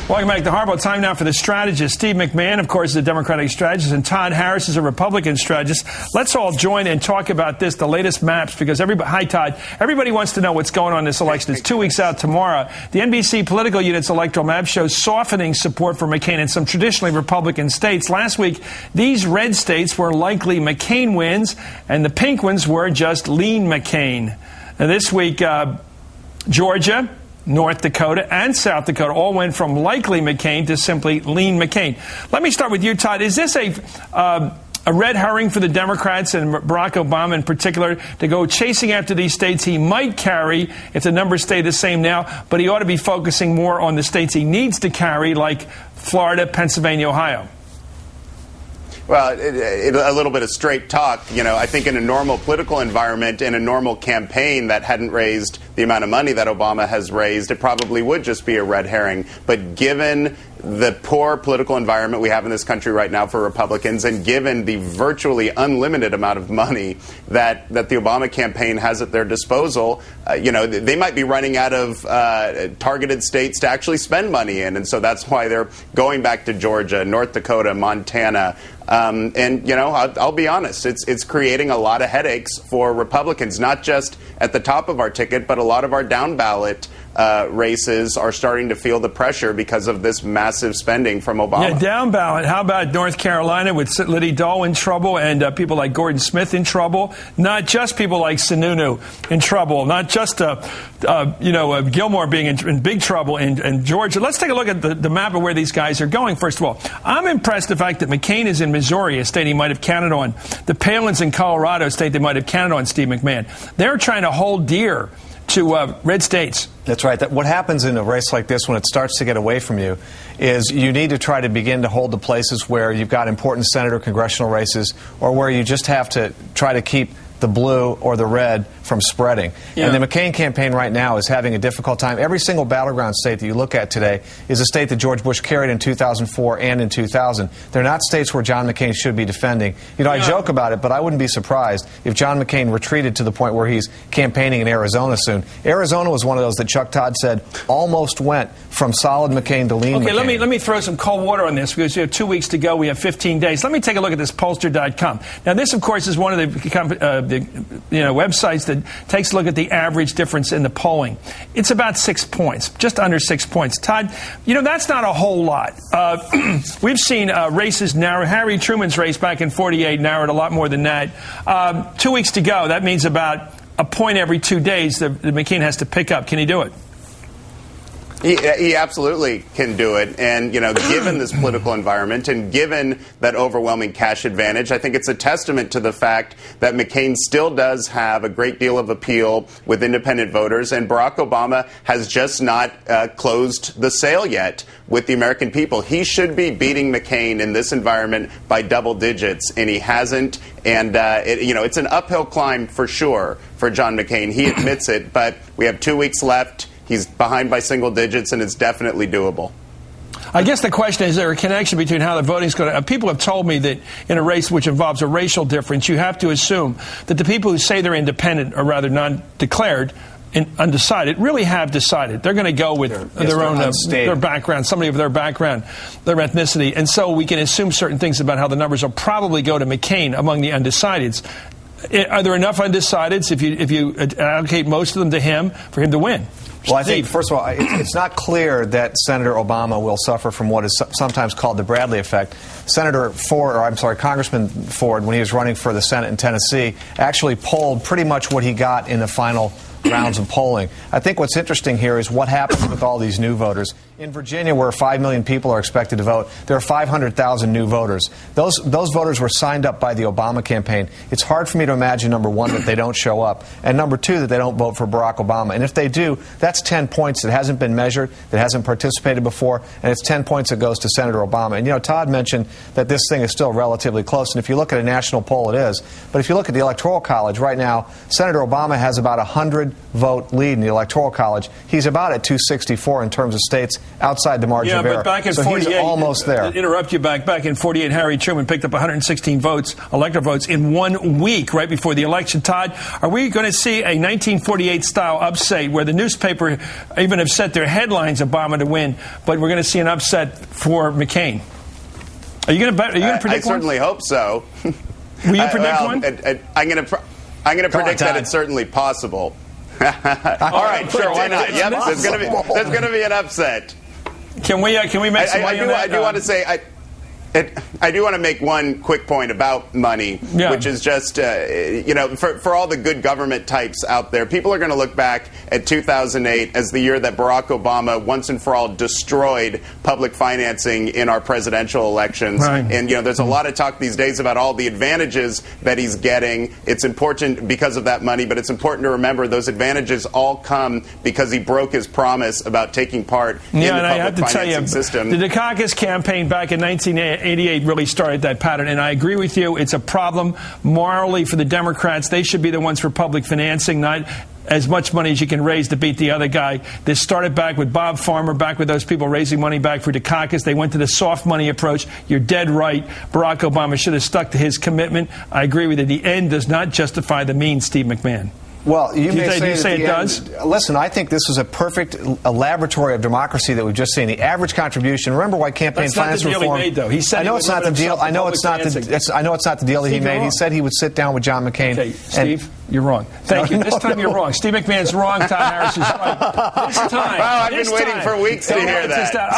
Welcome back to Harbaugh. Time now for the strategist. Steve McMahon, of course, is a Democratic strategist, and Todd Harris is a Republican strategist. Let's all join and talk about this, the latest maps, because everybody, hi, Todd. Everybody wants to know what's going on in this election. It's 2 weeks out tomorrow. The NBC Political Unit's electoral map shows softening support for McCain in some traditionally Republican states. Last week, these red states were likely McCain wins, and the pink ones were just lean McCain. Now, this week, Georgia, North Dakota, and South Dakota all went from likely McCain to simply lean McCain. Let me start with you, Todd. Is this a red herring for the Democrats and Barack Obama in particular to go chasing after these states he might carry if the numbers stay the same now, but he ought to be focusing more on the states he needs to carry, like Florida, Pennsylvania, Ohio? Well, a little bit of straight talk. You know, I think in a normal political environment, in a normal campaign that hadn't raised the amount of money that Obama has raised, it probably would just be a red herring. But given the poor political environment we have in this country right now for Republicans, and given the virtually unlimited amount of money that the Obama campaign has at their disposal, you know, they might be running out of targeted states to actually spend money in. And so that's why they're going back to Georgia, North Dakota, Montana. And, you know, I'll be honest, it's creating a lot of headaches for Republicans, not just at the top of our ticket, but a lot of our down ballot races are starting to feel the pressure because of this massive spending from Obama. Yeah, down ballot. How about North Carolina with Liddy Dahl in trouble and people like Gordon Smith in trouble? Not just people like Sununu in trouble. Not just, Gilmore being in big trouble in Georgia. Let's take a look at the map of where these guys are going. First of all, I'm impressed the fact that McCain is in Missouri, a state he might have counted on. The Palins in Colorado, a state they might have counted on Steve McMahon. They're trying to hold dear to red states. That's right. What happens in a race like this when it starts to get away from you is you need to try to begin to hold the places where you've got important Senate or congressional races, or where you just have to try to keep the blue or the red from spreading. Yeah. And the McCain campaign right now is having a difficult time. Every single battleground state that you look at today is a state that George Bush carried in 2004 and in 2000. They're not states where John McCain should be defending. You know, I joke about it, but I wouldn't be surprised if John McCain retreated to the point where he's campaigning in Arizona soon. Arizona was one of those that Chuck Todd said almost went from solid McCain to lean McCain. Okay, let me throw some cold water on this, because we have 2 weeks to go. We have 15 days. Let me take a look at this pollster.com. Now, this, of course, is one of the websites that takes a look at the average difference in the polling. It's about 6 points, just under 6 points. Todd, you know, that's not a whole lot. We've seen races narrow. Harry Truman's race back in 48 narrowed a lot more than that. 2 weeks to go. That means about a point every 2 days that McCain has to pick up. Can he do it? He absolutely can do it. And, you know, given this political environment and given that overwhelming cash advantage, I think it's a testament to the fact that McCain still does have a great deal of appeal with independent voters. And Barack Obama has just not closed the sale yet with the American people. He should be beating McCain in this environment by double digits, and he hasn't. And, it's an uphill climb for sure for John McCain. He admits it, but we have 2 weeks left. He's behind by single digits, and it's definitely doable. I guess the question is there a connection between how the voting is going to... people have told me that in a race which involves a racial difference, you have to assume that the people who say they're independent, or rather non-declared, undecided, really have decided. They're going to go with their own their background, somebody of their background, their ethnicity. And so we can assume certain things about how the numbers will probably go to McCain among the undecideds. Are there enough undecideds, if you allocate most of them to him, for him to win? Well, I think, first of all, it's not clear that Senator Obama will suffer from what is sometimes called the Bradley effect. Congressman Ford, when he was running for the Senate in Tennessee, actually polled pretty much what he got in the final rounds of polling. I think what's interesting here is what happens with all these new voters. In Virginia, where 5 million people are expected to vote, there are 500,000 new voters. Those voters were signed up by the Obama campaign. It's hard for me to imagine, number one, that they don't show up, and number two, that they don't vote for Barack Obama. And if they do, that's 10 points that hasn't been measured, that hasn't participated before, and it's 10 points that goes to Senator Obama. And, you know, Todd mentioned that this thing is still relatively close, and if you look at a national poll, it is. But if you look at the Electoral College right now, Senator Obama has about 100 vote lead in the Electoral College. He's about at 264 in terms of states outside the margin of error. But back in so 48, he's almost there. Interrupt you back in 48, Harry Truman picked up 116 votes, electoral votes, in 1 week right before the election. Todd, are we going to see a 1948-style upset where the newspaper even have set their headlines Obama to win, but we're going to see an upset for McCain? Are you going to predict one? I certainly hope so. Will you predict one? I'm going to predict that it's certainly possible. All right, sure, why not? Yep, there's going to be an upset. Can we make some money on that? I do want to say I do want to make one quick point about money, which is just, for all the good government types out there, people are going to look back at 2008 as the year that Barack Obama once and for all destroyed public financing in our presidential elections. Right. And, there's a lot of talk these days about all the advantages that he's getting. It's important because of that money, but it's important to remember those advantages all come because he broke his promise about taking part in the public financing system. The Dukakis campaign back in 1988 really started that pattern, and I agree with you. It's a problem morally for the Democrats. They should be the ones for public financing, not as much money as you can raise to beat the other guy. This started back with Bob Farmer, back with those people raising money back for Dukakis. They went to the soft money approach. You're dead right. Barack Obama should have stuck to his commitment. I agree with you. The end does not justify the means, Steve McMahon. Well, you may say it does. Listen, I think this is a perfect laboratory of democracy that we've just seen. The average contribution. Remember why campaign finance reform? That's not the deal he made, though. He said I know it's not the deal. I know it's not the deal that he made. He said he would sit down with John McCain. Okay, Steve, you're wrong. Thank you. This time you're wrong. Steve McMahon's wrong. Todd Harris is right. This time. Wow, I've been waiting for weeks to hear that.